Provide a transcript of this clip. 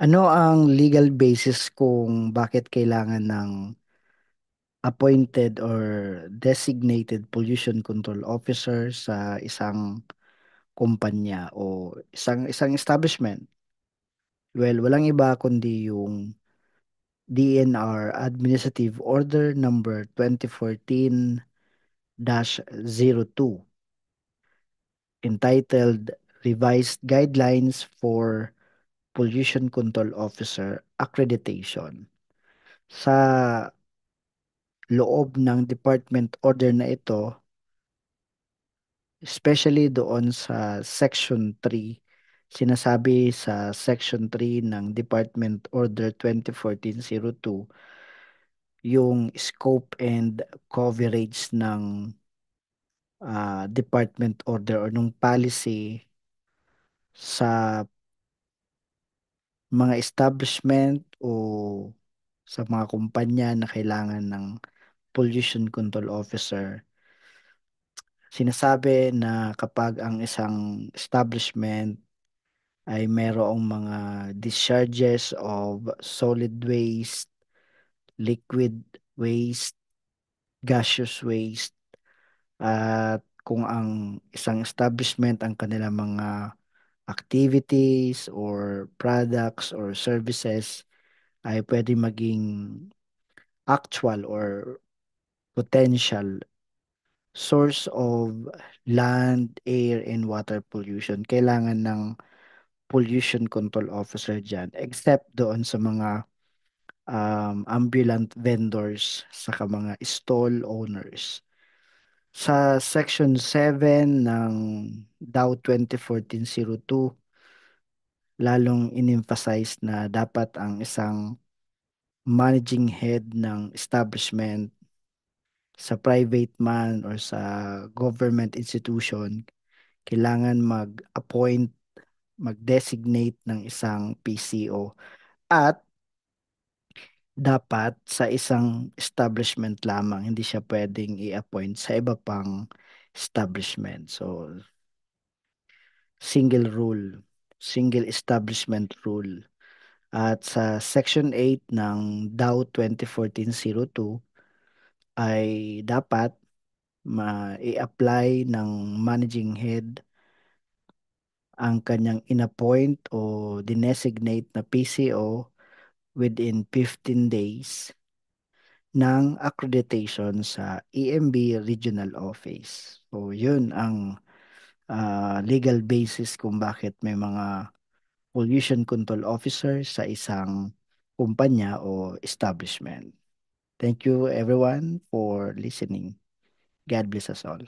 Ano ang legal basis kung bakit kailangan ng appointed or designated pollution control officer sa isang kumpanya o isang establishment? Well, walang iba kundi yung DNR Administrative Order number 2014-02 entitled Revised Guidelines for Pollution Control Officer Accreditation. Sa loob ng department order na ito, especially doon sa Section 3, sinasabi sa Section 3 ng Department Order 2014-02 yung scope and coverage ng department order or nung policy sa mga establishment o sa mga kumpanya na kailangan ng pollution control officer. Sinasabi na kapag ang isang establishment ay mayroong mga discharges of solid waste, liquid waste, gaseous waste, at kung ang isang establishment ang kanilang mga activities or products or services ay pwede maging actual or potential source of land, air, and water pollution. Kailangan ng pollution control officer dyan, except doon sa mga ambulant vendors saka mga stall owners. Sa Section 7 ng DAO 2014-02, lalong in-emphasize na dapat ang isang managing head ng establishment sa private man or sa government institution, kailangan mag-appoint, mag-designate ng isang PCO at dapat sa isang establishment lamang, hindi siya pwedeng i-appoint sa iba pang establishment. So, single rule, single establishment rule. At sa Section 8 ng DAO 2014-02 ay dapat ma-i-apply ng managing head ang kanyang inappoint o designate na PCO within 15 days ng accreditation sa EMB Regional Office. So, yun ang legal basis kung bakit may mga pollution control officer sa isang kumpanya o establishment. Thank you everyone for listening. God bless us all.